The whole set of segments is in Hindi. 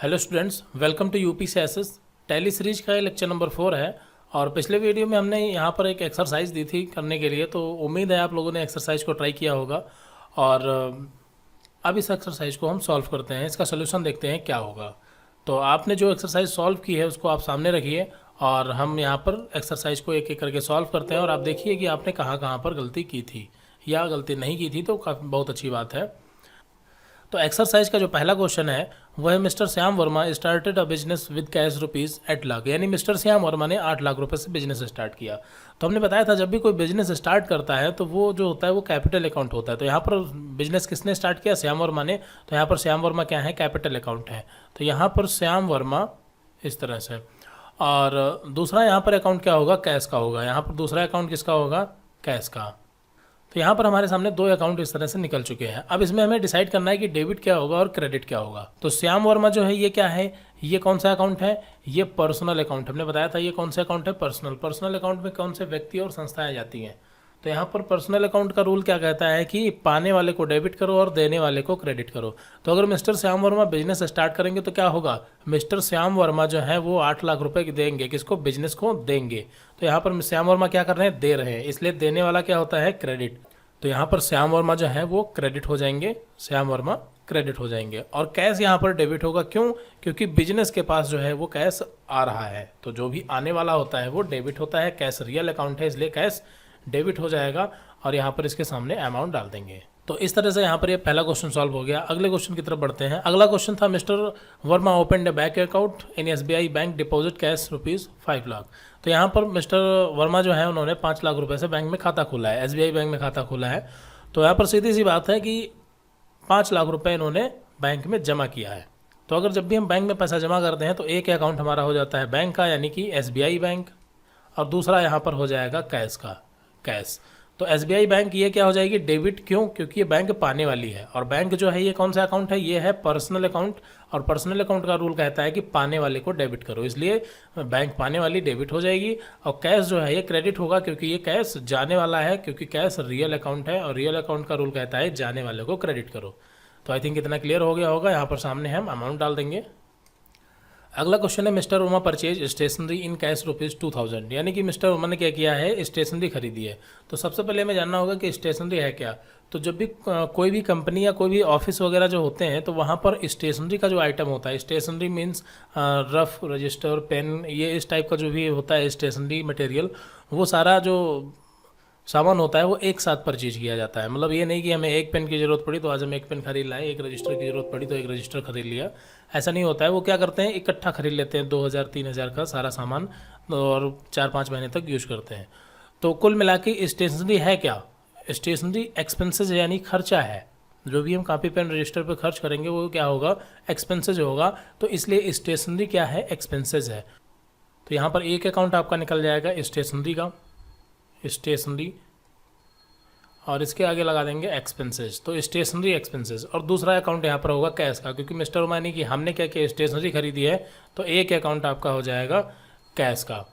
Hello students, welcome to UP CSS Tally series का लेक्चर नंबर 4 है। और पिछले वीडियो में हमने यहाँ पर एक एक्सरसाइज दी थी करने के लिए, तो उम्मीद है आप लोगों ने एक्सरसाइज को ट्राई किया होगा। और अब इस एक्सरसाइज को हम सॉल्व करते हैं, इसका सोल्यूशन देखते हैं क्या होगा। तो आपने जो एक्सरसाइज सॉल्व की है उसको आप सामने रखिए और हम यहाँ पर एक्सरसाइज को एक एक करके सॉल्व करते हैं। और आप देखिए कि आपने कहाँ कहाँ पर गलती की थी या गलती नहीं की थी, तो काफ़ी बहुत अच्छी बात है। तो एक्सरसाइज का जो पहला क्वेश्चन है वो है mister Shyam Verma started a business with cash rupees 8 lakh, यानी मिस्टर श्याम वर्मा ने 8 लाख रुपए से बिजनेस स्टार्ट किया। तो हमने बताया था जब भी कोई बिजनेस स्टार्ट करता है तो वो जो होता है वो कैपिटल अकाउंट होता है। तो यहाँ पर बिजनेस किसने स्टार्ट किया? श्याम वर्मा ने। तो यहाँ पर श्याम वर्मा क्या है? कैपिटल अकाउंट है। तो यहाँ पर श्याम वर्मा इस तरह से। और दूसरा यहाँ पर अकाउंट क्या होगा? कैश का होगा। यहाँ पर दूसरा अकाउंट किसका होगा? कैश का। तो यहाँ पर हमारे सामने दो अकाउंट इस तरह से निकल चुके हैं। अब इसमें हमें डिसाइड करना है कि डेबिट क्या होगा और क्रेडिट क्या होगा। तो श्याम वर्मा जो है ये क्या है? ये कौन सा अकाउंट है? ये पर्सनल अकाउंट। हमने बताया था ये कौन सा अकाउंट है? पर्सनल। पर्सनल अकाउंट में कौन से व्यक्ति और संस्थाएं जाती हैं? तो यहाँ पर पर्सनल अकाउंट का रूल क्या कहता है कि पाने वाले को डेबिट करो और देने वाले को क्रेडिट करो। तो अगर mister Shyam Verma business start करेंगे तो क्या होगा? मिस्टर श्याम वर्मा जो है वो 8 लाख रुपए देंगे। किसको? बिजनेस को देंगे। तो यहाँ पर श्याम वर्मा क्या कर रहे हैं? दे रहे हैं, इसलिए देने वाला क्या होता है? क्रेडिट। तो यहाँ पर श्याम वर्मा जो है वो क्रेडिट हो जाएंगे, श्याम वर्मा क्रेडिट हो जाएंगे। और कैश यहाँ पर डेबिट होगा। क्यों? क्योंकि बिजनेस के पास जो है वो कैश आ रहा है, तो जो भी आने वाला होता है वो डेबिट होता है। कैश रियल अकाउंट है इसलिए कैश डेबिट हो जाएगा और यहाँ पर इसके सामने अमाउंट डाल देंगे। तो इस तरह से यहाँ पर ये पहला क्वेश्चन सॉल्व हो गया। अगले क्वेश्चन की तरफ बढ़ते हैं। अगला क्वेश्चन था mister Verma open the bank account in SBI bank deposit cash rupees 5 lakh. तो यहाँ पर मिस्टर वर्मा जो है उन्होंने 5 लाख रुपए से बैंक में खाता खोला है, एसबीआई बैंक में खाता खोला है। तो यहाँ पर सीधी सी बात है कि 5 लाख रुपए इन्होंने बैंक में जमा किया है। तो अगर जब भी हम बैंक में पैसा जमा करते हैं तो एक अकाउंट हमारा हो जाता है बैंक का, यानी कि एसबीआई बैंक, और दूसरा यहाँ पर हो जाएगा कैश का, कैश। तो एसबीआई बैंक ये क्या हो जाएगी? डेबिट। क्यों? क्योंकि ये बैंक पाने वाली है। और बैंक जो है ये कौन सा अकाउंट है? ये है पर्सनल अकाउंट। और पर्सनल अकाउंट का रूल कहता है कि पाने वाले को डेबिट करो, इसलिए बैंक पाने वाली डेबिट हो जाएगी। और कैश जो है ये क्रेडिट होगा क्योंकि ये कैश जाने वाला है, क्योंकि कैश रियल अकाउंट है और रियल अकाउंट का रूल कहता है जाने वाले को क्रेडिट करो। तो आई थिंक इतना क्लियर हो गया होगा। यहाँ पर सामने हम अमाउंट डाल देंगे। अगला क्वेश्चन है mister Verma purchase stationery in cash rupees 2000, यानी कि मिस्टर वर्मा ने क्या किया है? स्टेशनरी खरीदी है। तो सबसे पहले हमें जानना होगा कि स्टेशनरी है क्या। तो जब भी कोई भी कंपनी या कोई भी ऑफिस वगैरह जो होते हैं तो वहाँ पर स्टेशनरी का जो आइटम होता है, stationery means rough, register, pen, ये इस टाइप का जो भी होता है स्टेशनरी मटेरियल, वो सारा जो सामान होता है वो एक साथ परचेज किया जाता है। मतलब ये नहीं कि हमें एक पेन की ज़रूरत पड़ी तो आज हम एक पेन खरीद लाए, एक रजिस्टर की ज़रूरत पड़ी तो एक रजिस्टर खरीद लिया, ऐसा नहीं होता है। वो क्या करते हैं? इकट्ठा खरीद लेते हैं 2000-3000 का सारा सामान और 4-5 महीने तक यूज करते हैं। तो कुल मिला के स्टेशनरी है क्या? स्टेशनरी एक्सपेंसेज यानी खर्चा है। जो भी हम कापी पेन रजिस्टर पर खर्च करेंगे वो क्या होगा? एक्सपेंसेज होगा। तो इसलिए स्टेशनरी क्या है? एक्सपेंसेज है। तो यहाँ पर एक अकाउंट आपका निकल जाएगा स्टेशनरी का, स्टेशनरी, और इसके आगे लगा देंगे एक्सपेंसेस। तो स्टेशनरी एक्सपेंसेस। और दूसरा अकाउंट यहाँ पर होगा कैश का, क्योंकि मिस्टर वर्मा ने कि हमने क्या किया? स्टेशनरी खरीदी है, तो एक अकाउंट आपका हो जाएगा कैश का।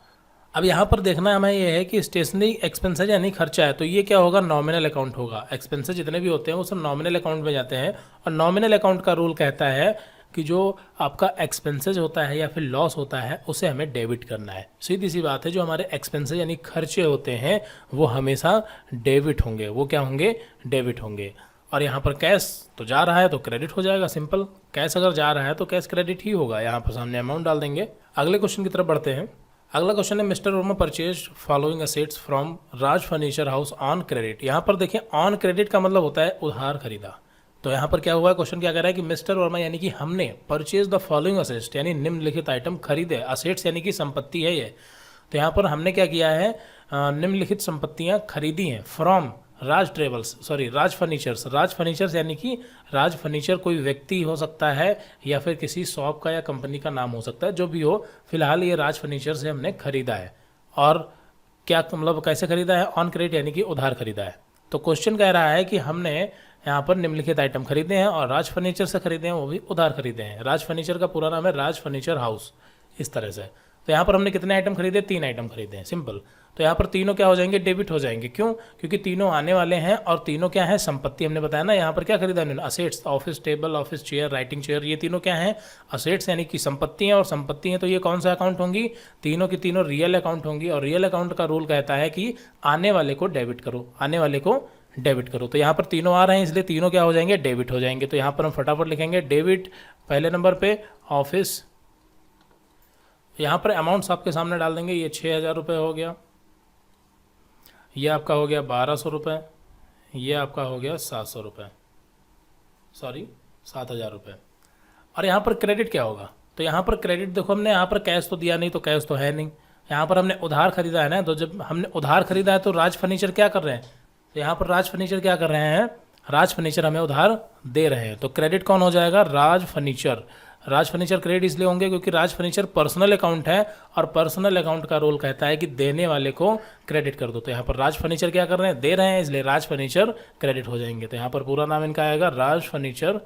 अब यहाँ पर देखना हमें ये है कि स्टेशनरी एक्सपेंसेस यानी खर्चा है, तो ये क्या होगा? नॉमिनल अकाउंट होगा। एक्सपेंसेस जितने भी होते हैं वो सब नॉमिनल अकाउंट में जाते हैं। और नॉमिनल अकाउंट का रूल कहता है कि जो आपका एक्सपेंसेस होता है या फिर लॉस होता है उसे हमें डेबिट करना है। सीधी सी बात है, जो हमारे एक्सपेंसेस यानी खर्चे होते हैं वो हमेशा डेबिट होंगे। वो क्या होंगे? डेबिट होंगे। और यहाँ पर कैश तो जा रहा है तो क्रेडिट हो जाएगा, सिंपल। कैश अगर जा रहा है तो कैश क्रेडिट ही होगा। यहाँ पर सामने अमाउंट डाल देंगे। अगले क्वेश्चन की तरफ बढ़ते हैं। अगला क्वेश्चन है mister Verma purchase following assets from Raj furniture house on credit. यहाँ पर देखिए ऑन क्रेडिट का मतलब होता है उधार खरीदा। तो यहाँ पर क्या हुआ? क्वेश्चन क्या कह रहा है कि मिस्टर वर्मा यानी कि हमने परचेज द फॉलोइंग असेट्स यानी निम्नलिखित आइटम खरीदे। असेट्स यानी कि संपत्ति है ये। तो यहाँ पर हमने क्या किया है? निम्नलिखित संपत्तियाँ खरीदी हैं from Raj travels, sorry Raj furnitures. Raj furnitures यानी कि राज फर्नीचर कोई व्यक्ति हो सकता है या फिर किसी शॉप का या कंपनी का नाम हो सकता है, जो भी हो। फिलहाल ये राज फर्नीचर से हमने खरीदा है। और क्या मतलब कैसे खरीदा है? ऑन क्रेडिट यानी कि उधार खरीदा है। तो क्वेश्चन कह रहा है कि हमने यहाँ पर निम्नलिखित आइटम खरीदे हैं और राज फर्नीचर से खरीदे हैं, वो भी उधार खरीदे हैं। राज फर्नीचर का पूरा नाम है राज फर्नीचर हाउस, इस तरह से। तो यहाँ पर हमने कितने आइटम खरीदे? 3 आइटम खरीदे हैं, सिंपल। तो यहाँ पर तीनों क्या हो जाएंगे, डेबिट हो जाएंगे। क्यों? क्योंकि तीनों आने वाले हैं और तीनों क्या है, संपत्ति। हमने बताया ना यहाँ पर क्या खरीदा इन्होंने, assets, office table, office chair, writing chair, ये तीनों क्या है, असेट्स यानी कि संपत्ति हैं। और संपत्ति हैं तो ये कौन सा अकाउंट होंगी, तीनों की तीनों रियल अकाउंट होंगी। और रियल अकाउंट का रूल कहता है कि आने वाले को डेबिट करो, आने वाले को डेबिट करो। तो यहाँ पर तीनों आ रहे हैं इसलिए तीनों क्या हो जाएंगे, डेबिट हो जाएंगे। तो यहाँ पर हम फटाफट लिखेंगे डेबिट पहले नंबर पे ऑफिस। यहाँ पर अमाउंट्स आपके सामने डाल देंगे। ये 6,000 रुपये हो गया, ये आपका हो गया 1,200 रुपये, ये आपका हो गया 700 रुपये, सॉरी 7,000 रुपये। और यहाँ पर क्रेडिट क्या होगा, तो यहाँ पर क्रेडिट देखो, हमने यहाँ पर कैश तो दिया नहीं, तो कैश तो है नहीं। यहाँ पर हमने उधार खरीदा है ना, तो जब हमने उधार खरीदा है तो राज फर्नीचर क्या कर रहे हैं, तो यहाँ पर राज फर्नीचर क्या कर रहे हैं, राज फर्नीचर हमें उधार दे रहे हैं। तो क्रेडिट कौन हो जाएगा, राज फर्नीचर। राज फर्नीचर क्रेडिट इसलिए होंगे क्योंकि राज फर्नीचर पर्सनल अकाउंट है और पर्सनल अकाउंट का रोल कहता है कि देने वाले को क्रेडिट कर दो। तो यहाँ पर राज फर्नीचर क्या कर रहे हैं, दे रहे हैं, इसलिए राज फर्नीचर क्रेडिट हो जाएंगे। तो यहाँ पर पूरा नाम इनका आएगा राज फर्नीचर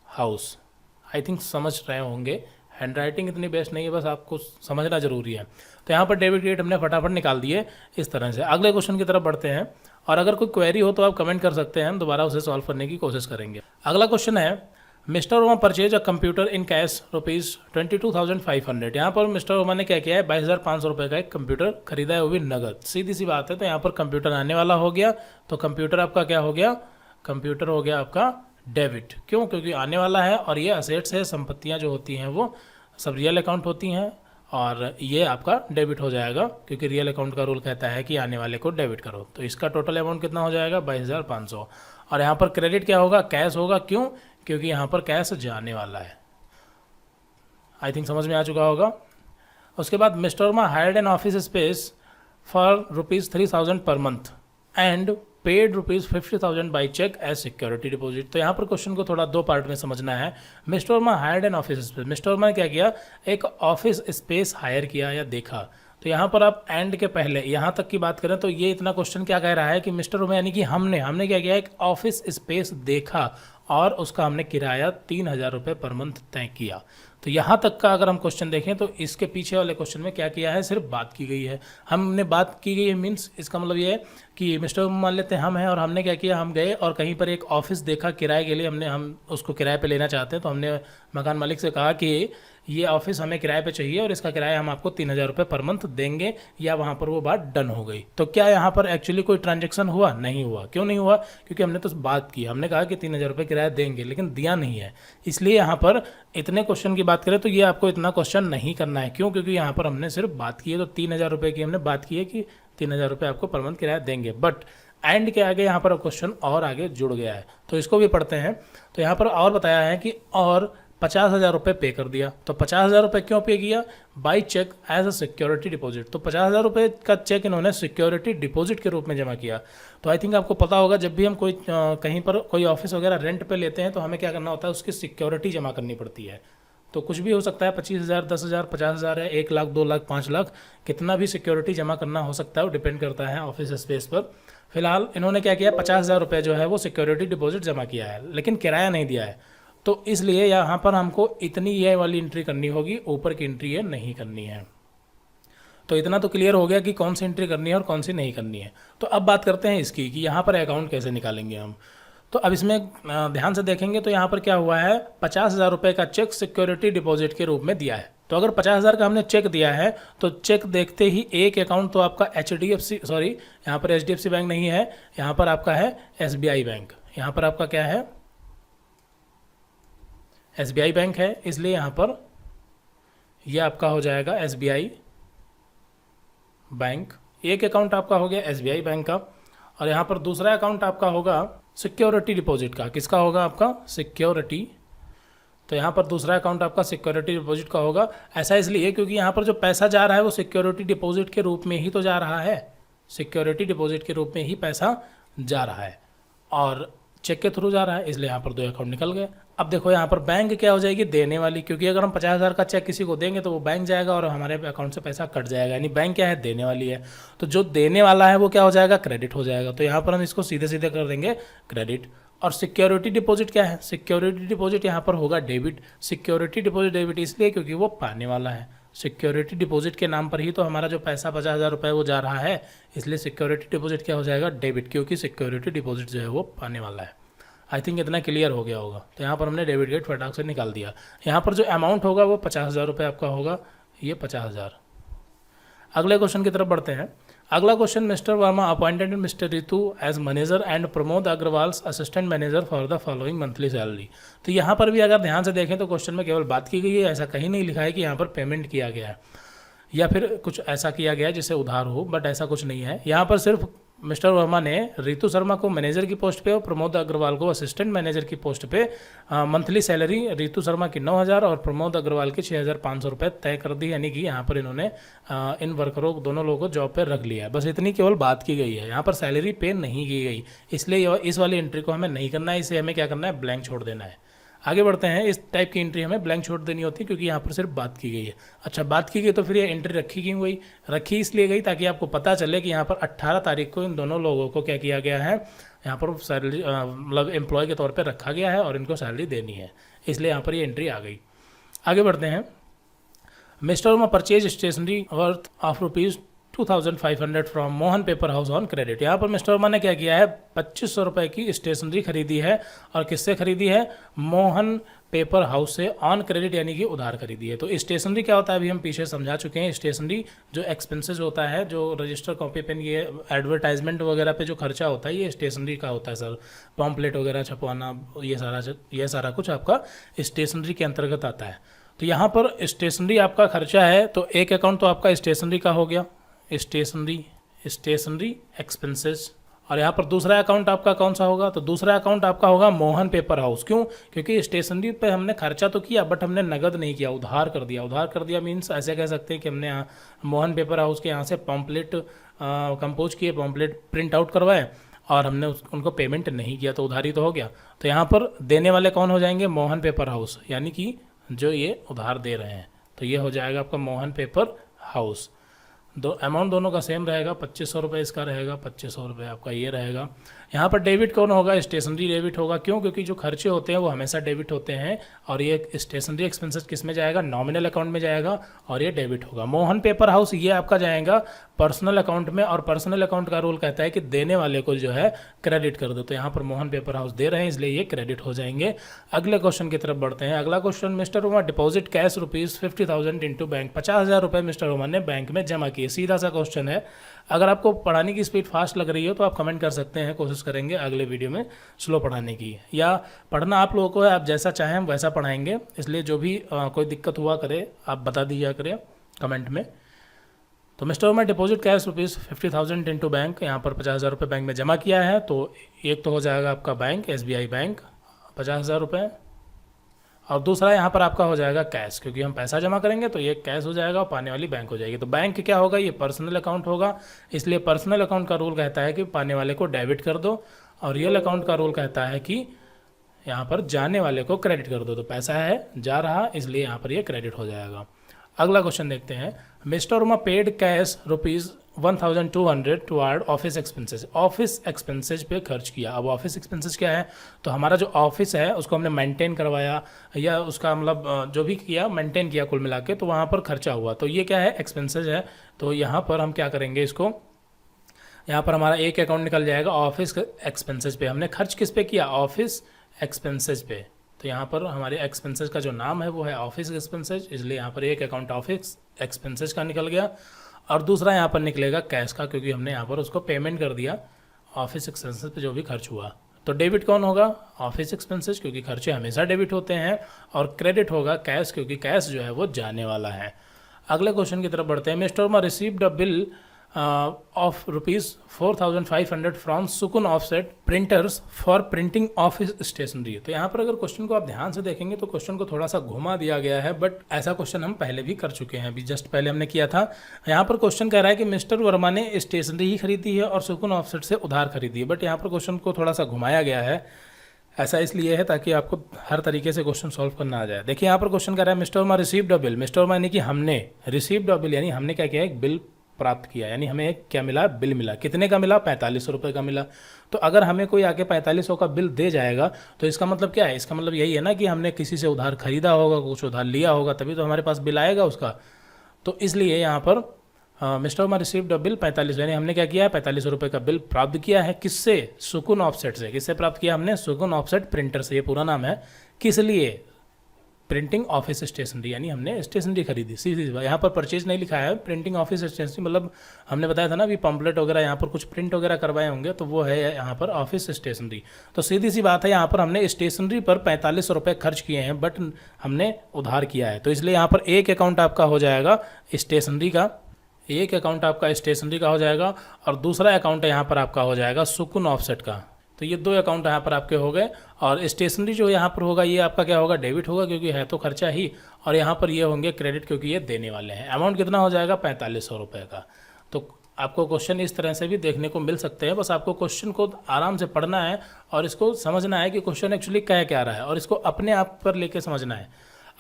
हाउस। आई थिंक समझ रहे होंगे, हैंड राइटिंग इतनी बेस्ट नहीं है, बस आपको समझना जरूरी है। तो यहाँ पर डेबिट क्रेडिट हमने फटाफट निकाल दिए इस तरह से। अगले क्वेश्चन की तरफ बढ़ते हैं, और अगर कोई क्वेरी हो तो आप कमेंट कर सकते हैं, हम दोबारा उसे सॉल्व करने की कोशिश करेंगे। अगला क्वेश्चन है, mister Verma purchase a computer in cash ₹22,500। यहाँ पर मिस्टर वर्मा ने क्या किया है, 22,500 रुपये का एक कंप्यूटर खरीदा है, वो भी नगद। सीधी सी बात है। तो यहाँ पर कंप्यूटर आने वाला हो गया, तो कंप्यूटर आपका क्या हो गया, कंप्यूटर हो गया आपका डेबिट। क्यों? क्योंकि आने वाला है और ये असेट्स है, संपत्तियाँ जो होती हैं वो सब रियल अकाउंट होती हैं, और ये आपका डेबिट हो जाएगा क्योंकि रियल अकाउंट का रूल कहता है कि आने वाले को डेबिट करो। तो इसका टोटल अमाउंट कितना हो जाएगा, 22,500। और यहाँ पर क्रेडिट क्या होगा, कैश होगा। क्यों? क्योंकि यहाँ पर कैश जाने वाला है। आई थिंक समझ में आ चुका होगा। उसके बाद mister Verma hired an office space for ₹3,000 per month and paid ₹50,000 by cheque as security deposit. तो यहाँ पर क्वेश्चन को थोड़ा दो पार्ट में समझना है। Mister Verma hired an office space, mister Verma ने क्या किया, एक ऑफिस स्पेस हायर किया या देखा। तो यहाँ पर आप एंड के पहले यहाँ तक की बात करें तो ये इतना क्वेश्चन क्या कह रहा है कि मिस्टर वर्मा यानी कि हमने क्या किया, एक ऑफिस स्पेस देखा और उसका हमने किराया 3,000 रुपये पर मंथ तय किया। तो यहाँ तक का अगर हम क्वेश्चन देखें तो इसके पीछे वाले क्वेश्चन में क्या किया है, सिर्फ बात की गई है। हमने बात की गई है मीन्स इसका मतलब ये है कि मिस्टर मान लेते हैं हम हैं, और हमने क्या किया, हम गए और कहीं पर एक ऑफिस देखा किराए के लिए, हम उसको किराए पे लेना चाहते हैं। तो हमने मकान मालिक से कहा कि ये ऑफिस हमें किराए पे चाहिए और इसका किराया हम आपको 3,000 रुपये पर मंथ देंगे, या वहाँ पर वो बात डन हो गई। तो क्या यहाँ पर एक्चुअली कोई ट्रांजेक्शन हुआ? नहीं हुआ। क्यों नहीं हुआ? क्योंकि हमने तो बात की, हमने कहा कि 3,000 रुपये किराया देंगे, लेकिन दिया नहीं है। इसलिए यहाँ पर इतने क्वेश्चन की बात करें तो ये आपको इतना क्वेश्चन नहीं करना है। क्यों? क्योंकि यहाँ पर हमने सिर्फ बात की है, तो 3,000 रुपये की हमने बात की है कि 3,000 रुपये आपको पर मंथ किराया देंगे। बट एंड के आगे यहाँ पर क्वेश्चन और आगे जुड़ गया है, तो इसको भी पढ़ते हैं। तो यहाँ पर और बताया है कि और 50,000 रुपये पे कर दिया। तो 50,000 रुपये क्यों पे किया? By cheque as a security deposit. तो 50,000 रुपये का चेक इन्होंने सिक्योरिटी डिपॉजिट के रूप में जमा किया। तो आई थिंक आपको पता होगा, जब भी हम कोई कहीं पर कोई ऑफिस वगैरह रेंट पे लेते हैं तो हमें क्या करना होता है, उसकी सिक्योरिटी जमा करनी पड़ती है। तो कुछ भी हो सकता है, 25,000, 10,000, 50,000 है, 1 लाख, 2 लाख, 5 लाख, कितना भी सिक्योरिटी जमा करना हो सकता है, वो डिपेंड करता है ऑफिस स्पेस पर। फिलहाल इन्होंने क्या किया, 50,000 रुपये जो है वो सिक्योरिटी डिपॉजिट जमा किया है, लेकिन किराया नहीं दिया है। तो इसलिए यहाँ पर हमको इतनी ये वाली एंट्री करनी होगी, ऊपर की एंट्री ये नहीं करनी है। तो इतना तो क्लियर हो गया कि कौन सी एंट्री करनी है और कौन सी नहीं करनी है। तो अब बात करते हैं इसकी कि यहाँ पर अकाउंट कैसे निकालेंगे हम। तो अब इसमें ध्यान से देखेंगे तो यहाँ पर क्या हुआ है, 50,000 रुपये का चेक सिक्योरिटी डिपॉजिट के रूप में दिया है। तो अगर 50,000 का हमने चेक दिया है तो चेक देखते ही एक अकाउंट तो आपका यहाँ पर HDFC बैंक नहीं है, यहाँ पर आपका है SBI बैंक। यहाँ पर आपका क्या है, SBI बैंक है, इसलिए यहाँ पर यह आपका हो जाएगा SBI बैंक। एक अकाउंट आपका हो गया SBI बैंक का, और यहाँ पर दूसरा अकाउंट आपका होगा सिक्योरिटी डिपॉजिट का। किसका होगा? आपका सिक्योरिटी। तो यहाँ पर दूसरा अकाउंट आपका सिक्योरिटी डिपॉजिट का होगा। ऐसा इसलिए क्योंकि यहाँ पर जो पैसा जा रहा है वो सिक्योरिटी डिपॉजिट के रूप में ही तो जा रहा है, सिक्योरिटी डिपॉजिट के रूप में ही पैसा जा रहा है और चेक के थ्रू जा रहा है, इसलिए यहाँ पर 2 अकाउंट निकल गए। अब देखो यहाँ पर बैंक क्या हो जाएगी, देने वाली, क्योंकि अगर हम 50,000 का चेक किसी को देंगे तो वो बैंक जाएगा और हमारे अकाउंट से पैसा कट जाएगा, यानी बैंक क्या है, देने वाली है। तो जो देने वाला है वो क्या हो जाएगा, क्रेडिट हो जाएगा। तो यहाँ पर हम इसको सीधे सीधे कर देंगे क्रेडिट। और सिक्योरिटी डिपॉजिट क्या है, सिक्योरिटी डिपॉजिट यहाँ पर होगा डेबिट। सिक्योरिटी डिपॉजिट डेबिट इसलिए क्योंकि वो पाने वाला है, सिक्योरिटी डिपॉजिट के नाम पर ही तो हमारा जो पैसा 50,000 रुपये वो जा रहा है, इसलिए सिक्योरिटी डिपॉजिट क्या हो जाएगा, डेबिट, क्योंकि सिक्योरिटी डिपॉजिट जो है वो पाने वाला है। आई थिंक इतना क्लियर हो गया होगा। तो यहाँ पर हमने डेबिट गेट फटाक से निकाल दिया। यहाँ पर जो अमाउंट होगा वो 50,000 रुपये आपका होगा, ये 50,000। अगले क्वेश्चन की तरफ बढ़ते हैं। अगला question, mister Verma appointed mister Ritu as manager and Pramod Agarwal's assistant manager for the following monthly salary. तो यहाँ पर भी अगर ध्यान से देखें तो क्वेश्चन में केवल बात की गई है, ऐसा कहीं नहीं लिखा है कि यहाँ पर पेमेंट किया गया है या फिर कुछ ऐसा किया गया है जिससे उधार हो, बट ऐसा कुछ नहीं है। यहाँ पर सिर्फ मिस्टर वर्मा ने रितु शर्मा को मैनेजर की पोस्ट पे और प्रमोद अग्रवाल को असिस्टेंट मैनेजर की पोस्ट पे मंथली सैलरी रितु शर्मा की 9,000 और प्रमोद अग्रवाल की 6,500 रुपये तय कर दी, यानी कि यहाँ पर इन्होंने इन वर्करों दोनों लोगों को जॉब पे रख लिया है। बस इतनी केवल बात की गई है, यहाँ पर सैलरी पे नहीं की गई, इसलिए इस वाली एंट्री को हमें नहीं करना है, इसे हमें क्या करना है, ब्लैंक छोड़ देना है। आगे बढ़ते हैं। इस टाइप की एंट्री हमें ब्लैंक छोड़ देनी होती है क्योंकि यहाँ पर सिर्फ बात की गई है। अच्छा, बात की गई तो फिर ये एंट्री रखी क्यों गई? रखी इसलिए गई ताकि आपको पता चले कि यहाँ पर 18 तारीख को इन दोनों लोगों को क्या किया गया है, यहाँ पर सैलरी मतलब एम्प्लॉय के तौर पर रखा गया है और इनको सैलरी देनी है, इसलिए यहाँ पर ये एंट्री आ गई। आगे बढ़ते हैं। Mister Verma purchase stationery worth of ₹2,500 from Mohan paper house on credit. यहाँ पर मिस्टर वर्मा ने क्या किया है, 2,500 रुपये की स्टेशनरी खरीदी है और किससे खरीदी है, मोहन पेपर हाउस से ऑन क्रेडिट, यानी कि उधार खरीदी है। तो स्टेशनरी क्या होता है अभी हम पीछे समझा चुके हैं। स्टेशनरी जो एक्सपेंसेस होता है, जो रजिस्टर, कॉपी, पेन, ये एडवर्टाइजमेंट वगैरह पे जो खर्चा होता है, ये स्टेशनरी का होता है सर। पॉम्पलेट वगैरह छपवाना, ये सारा कुछ आपका स्टेशनरी के अंतर्गत आता है। तो यहाँ पर स्टेशनरी आपका खर्चा है, तो एक अकाउंट तो आपका स्टेशनरी का हो गया, स्टेशनरी एक्सपेंसेस, और यहाँ पर दूसरा अकाउंट आपका कौन सा होगा, तो दूसरा अकाउंट आपका होगा मोहन पेपर हाउस। क्यों? क्योंकि स्टेशनरी पे हमने खर्चा तो किया बट हमने नगद नहीं किया, उधार कर दिया। उधार कर दिया मीन्स ऐसे कह सकते हैं कि हमने मोहन पेपर हाउस के यहाँ से पॉम्पलेट कंपोज किए, पॉम्पलेट प्रिंट आउट करवाए और हमने उनको पेमेंट नहीं किया, तो उधारी तो हो गया। तो यहाँ पर देने वाले कौन हो जाएंगे, मोहन पेपर हाउस, यानी कि जो ये उधार दे रहे हैं, तो ये हो जाएगा आपका मोहन पेपर हाउस। अमाउंट दोनों का सेम रहेगा, 2,500 रुपये इसका रहेगा, 2,500 रुपये आपका ये रहेगा। यहाँ पर डेबिट कौन होगा, स्टेशनरी डेबिट होगा। क्यों? क्योंकि जो खर्चे होते हैं वो हमेशा डेबिट होते हैं और ये स्टेशनरी एक्सपेंसेस किस में जाएगा, नॉमिनल अकाउंट में जाएगा और ये डेबिट होगा। मोहन पेपर हाउस ये आपका जाएगा पर्सनल अकाउंट में, और पर्सनल अकाउंट का रूल कहता है कि देने वाले को जो है क्रेडिट कर दो। तो यहाँ पर मोहन पेपर हाउस दे रहे हैं इसलिए ये क्रेडिट हो जाएंगे। अगले क्वेश्चन की तरफ बढ़ते हैं। अगला question, mister Verma deposit cash ₹50,000 into bank. 50,000 रुपये मिस्टर वर्मा ने बैंक में जमा किए। सीधा सा क्वेश्चन है। अगर आपको पढ़ाने की स्पीड फास्ट लग रही हो तो आप कमेंट कर सकते हैं, कोशिश करेंगे अगले वीडियो में स्लो पढ़ाने की, या पढ़ना आप लोगों को है, आप जैसा चाहें हम वैसा पढ़ाएंगे। इसलिए जो भी कोई दिक्कत हुआ करे आप बता दीजिए करें कमेंट में। तो mister Verma deposit cash ₹50,000 into bank, यहाँ पर 50,000 रुपये बैंक में जमा किया है। तो एक तो हो जाएगा आपका बैंक, SBI बैंक 50,000 रुपये, और दूसरा यहाँ पर आपका हो जाएगा कैश, क्योंकि हम पैसा जमा करेंगे तो ये कैश हो जाएगा और पाने वाली बैंक हो जाएगी। तो बैंक क्या होगा, ये पर्सनल अकाउंट होगा, इसलिए पर्सनल अकाउंट का रूल कहता है कि पाने वाले को डेबिट कर दो, और रियल अकाउंट का रूल कहता है कि यहाँ पर जाने वाले को क्रेडिट कर दो। तो पैसा है जा रहा, इसलिए यहाँ पर ये क्रेडिट हो जाएगा। अगला क्वेश्चन देखते हैं। Mister Verma paid cash ₹1,200 toward office expenses. Office expenses पे खर्च किया। अब ऑफिस एक्सपेंसेस क्या है, तो हमारा जो ऑफिस है उसको हमने मेंटेन करवाया, या उसका मतलब जो भी किया मेंटेन किया कुल मिला के, तो वहाँ पर खर्चा हुआ, तो ये क्या है, एक्सपेंसेस है। तो यहाँ पर हम क्या करेंगे, इसको यहाँ पर हमारा एक अकाउंट निकल जाएगा ऑफिस एक्सपेंसेस पे। हमने खर्च किस पे किया, ऑफिस एक्सपेंसेस पे। तो यहाँ पर हमारे एक्सपेंसेस का जो नाम है वो है ऑफिस एक्सपेंसेस, इसलिए यहाँ पर एक अकाउंट ऑफिस एक्सपेंसेस का निकल गया, और दूसरा यहाँ पर निकलेगा कैश का, क्योंकि हमने यहाँ पर उसको पेमेंट कर दिया ऑफिस एक्सपेंसेस पे जो भी खर्च हुआ। तो डेबिट कौन होगा, ऑफिस एक्सपेंसेस, क्योंकि खर्चे हमेशा डेबिट होते हैं, और क्रेडिट होगा कैश, क्योंकि कैश जो है वो जाने वाला है। अगले क्वेश्चन की तरफ बढ़ते हैं। Mister Verma received a bill of ₹4,500 from Sukoon offset printers for printing office stationery. तो यहाँ पर अगर क्वेश्चन को आप ध्यान से देखेंगे तो क्वेश्चन को थोड़ा सा घुमा दिया गया है, बट ऐसा क्वेश्चन हम पहले भी कर चुके हैं, अभी जस्ट पहले हमने किया था। यहाँ पर क्वेश्चन कह रहा है कि मिस्टर वर्मा ने स्टेशनरी ही खरीदी है और सुकुन ऑफसेट से उधार खरीदी है, बट यहाँ पर क्वेश्चन को थोड़ा सा घुमाया गया है। ऐसा इसलिए है ताकि आपको हर तरीके से क्वेश्चन सॉल्व करना आ जाए। देखिए यहाँ पर क्वेश्चन कह रहा है mister Verma received a bill. Mister Verma यानी कि हमने रिसीव्ड अ बिल, यानी हमने क्या किया, एक बिल प्राप्त किया, यानी हमें एक क्या मिला, बिल मिला। कितने का मिला, 4500 रुपये का मिला। तो अगर हमें कोई आके 4500 का बिल दे जाएगा तो इसका मतलब क्या है, इसका मतलब यही है ना कि हमने किसी से उधार खरीदा होगा, कुछ उधार लिया होगा, तभी तो हमारे पास बिल आएगा उसका। तो इसलिए यहाँ पर mister Verma received a bill 45, यानी हमने क्या किया है 45 रुपये का बिल प्राप्त किया है। किससे? सुकून ऑफसेट से। किससे प्राप्त किया हमने? सुकून ऑफसेट प्रिंटर से, ये पूरा नाम है। किस लिए? प्रिंटिंग ऑफिस स्टेशनरी, यानी हमने स्टेशनरी खरीदी। सीधी सी बात, यहाँ पर परचेज नहीं लिखा है, प्रिंटिंग ऑफिस स्टेशनरी, मतलब हमने बताया था ना अभी पम्पलेट वगैरह यहाँ पर कुछ प्रिंट वगैरह करवाए होंगे, तो वो है यहाँ पर ऑफिस स्टेशनरी। तो सीधी सी बात है, यहाँ पर हमने स्टेशनरी पर 45 रुपये खर्च किए हैं, बट हमने उधार किया है। तो इसलिए यहाँ पर एक अकाउंट आपका हो जाएगा स्टेशनरी का, एक अकाउंट आपका स्टेशनरी का हो जाएगा, और दूसरा अकाउंट यहाँ पर आपका हो जाएगा सुकून ऑफसेट का। तो ये 2 अकाउंट यहाँ पर आपके हो गए। और स्टेशनरी जो यहाँ पर होगा ये आपका क्या होगा? डेबिट होगा, क्योंकि है तो खर्चा ही। और यहाँ पर ये होंगे क्रेडिट, क्योंकि ये देने वाले हैं। अमाउंट कितना हो जाएगा? 4500 रुपये का। तो आपको क्वेश्चन इस तरह से भी देखने को मिल सकते हैं। बस आपको क्वेश्चन को आराम से पढ़ना है और इसको समझना है कि क्वेश्चन एक्चुअली कह क्या रहा है, और इसको अपने आप पर लेके समझना है।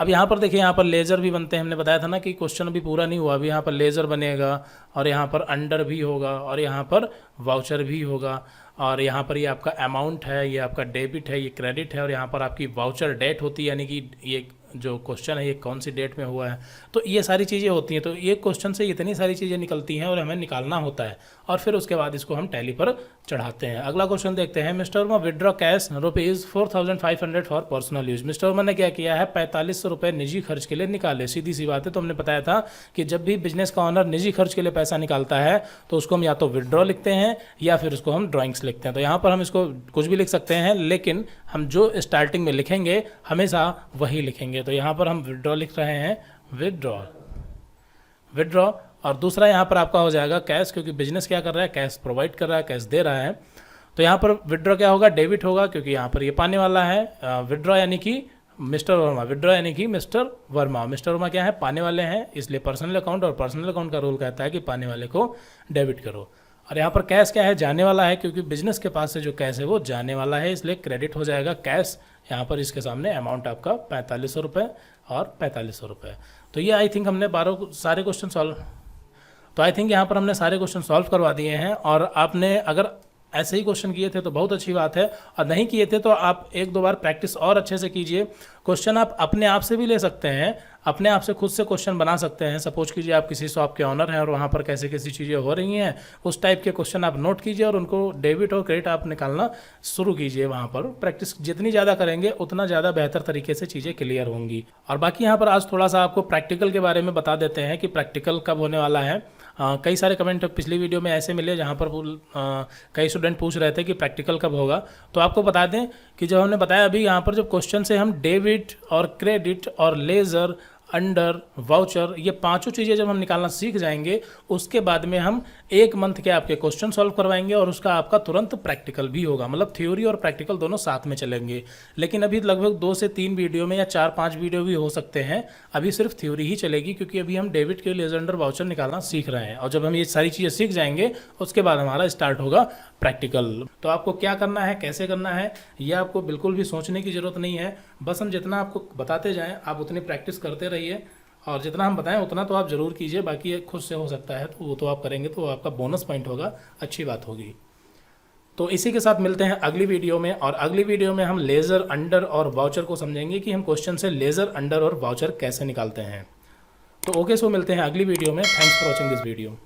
अब यहाँ पर देखिए, यहाँ पर लेज़र भी बनते हैं। हमने बताया था ना कि क्वेश्चन अभी पूरा नहीं हुआ, अभी यहाँ पर लेज़र बनेगा, और यहाँ पर अंडर भी होगा, और यहाँ पर वाउचर भी होगा, और यहाँ पर ये आपका अमाउंट है, ये आपका डेबिट है, ये क्रेडिट है, और यहाँ पर आपकी वाउचर डेट होती है, यानी कि ये जो क्वेश्चन है ये कौन सी डेट में हुआ है। तो ये सारी चीज़ें होती हैं। तो ये क्वेश्चन से इतनी सारी चीज़ें निकलती हैं और हमें निकालना होता है, और फिर उसके बाद इसको हम टैली पर चढ़ाते हैं। अगला क्वेश्चन देखते हैं। Mister Verma withdraw cash ₹4500 for personal use. Mister Verma ने क्या किया है? 4500 रुपये निजी खर्च के लिए निकाले। सीधी सी बात है। तो हमने बताया था कि जब भी बिजनेस का ऑनर निजी खर्च के लिए पैसा निकालता है तो उसको हम या तो विड्रॉ लिखते हैं या फिर उसको हम ड्राइंग्स लिखते हैं। तो यहाँ पर हम इसको कुछ भी लिख सकते हैं, लेकिन हम जो स्टार्टिंग में लिखेंगे हमेशा वही लिखेंगे। तो यहाँ पर हम विड्रॉ लिख रहे हैं, विड्रॉ। और दूसरा यहाँ पर आपका हो जाएगा कैश, क्योंकि बिजनेस क्या कर रहा है? कैश प्रोवाइड कर रहा है, कैश दे रहा है। तो यहाँ पर विड्रॉ क्या होगा? डेबिट होगा, क्योंकि यहाँ पर ये पाने वाला है। विड्रॉ यानी कि मिस्टर वर्मा, विड्रॉ यानी कि मिस्टर वर्मा। मिस्टर वर्मा क्या है? पाने वाले हैं, इसलिए पर्सनल अकाउंट, और पर्सनल अकाउंट का रूल कहता है कि पाने वाले को डेबिट करो। और यहाँ पर कैश क्या है? जाने वाला है, क्योंकि बिजनेस के पास से जो कैश है वो जाने वाला है, इसलिए क्रेडिट हो जाएगा कैश। यहाँ पर इसके सामने अमाउंट आपका 4500 रुपये और 4500 रुपये। तो ये आई थिंक हमने सारे क्वेश्चन सॉल्व, तो आई थिंक यहाँ पर हमने सारे क्वेश्चन सॉल्व करवा दिए हैं। और आपने अगर ऐसे ही क्वेश्चन किए थे तो बहुत अच्छी बात है, और नहीं किए थे तो आप 1-2 बार प्रैक्टिस और अच्छे से कीजिए। क्वेश्चन आप अपने आप से भी ले सकते हैं, अपने आप से खुद से क्वेश्चन बना सकते हैं। सपोज कीजिए आप किसी शॉप के ऑनर हैं और वहाँ पर कैसे कैसी चीज़ें हो रही हैं, उस टाइप के क्वेश्चन आप नोट कीजिए और उनको डेबिट और क्रेडिट आप निकालना शुरू कीजिए। वहाँ पर प्रैक्टिस जितनी ज़्यादा करेंगे उतना ज़्यादा बेहतर तरीके से चीज़ें क्लियर होंगी। और बाकी यहाँ पर आज थोड़ा सा आपको प्रैक्टिकल के बारे में बता देते हैं कि प्रैक्टिकल कब होने वाला है। कई सारे कमेंट पिछली वीडियो में ऐसे मिले जहाँ पर कई स्टूडेंट पूछ रहे थे कि प्रैक्टिकल कब होगा। तो आपको बता दें कि जब हमने बताया अभी यहाँ पर जब क्वेश्चन से हम डेबिट और क्रेडिट और लेज़र, अंडर, वाउचर, ये पांचों चीज़ें जब हम निकालना सीख जाएंगे उसके बाद में हम 1 मंथ के आपके क्वेश्चन सॉल्व करवाएंगे और उसका आपका तुरंत प्रैक्टिकल भी होगा। मतलब थ्योरी और प्रैक्टिकल दोनों साथ में चलेंगे। लेकिन अभी लगभग 2 से 3 वीडियो में या 4-5 वीडियो भी हो सकते हैं, अभी सिर्फ थ्योरी ही चलेगी, क्योंकि अभी हम डेबिट के लेज़र, अंडर, वाउचर निकालना सीख रहे हैं। और जब हम ये सारी चीज़ें सीख जाएंगे उसके बाद हमारा स्टार्ट होगा प्रैक्टिकल। तो आपको क्या करना है, कैसे करना है, यह आपको बिल्कुल भी सोचने की ज़रूरत नहीं है। बस हम जितना आपको बताते जाएँ आप उतनी प्रैक्टिस करते रहिए, और जितना हम बताएं उतना तो आप ज़रूर कीजिए। बाकी ये खुद से हो सकता है तो वो तो आप करेंगे तो आपका बोनस पॉइंट होगा, अच्छी बात होगी। तो इसी के साथ मिलते हैं अगली वीडियो में, और अगली वीडियो में हम लेज़र, अंडर और वाउचर को समझेंगे कि हम क्वेश्चन से लेज़र, अंडर और वाउचर कैसे निकालते हैं। तो ओके, सो मिलते हैं अगली वीडियो में। Thanks for watching this video.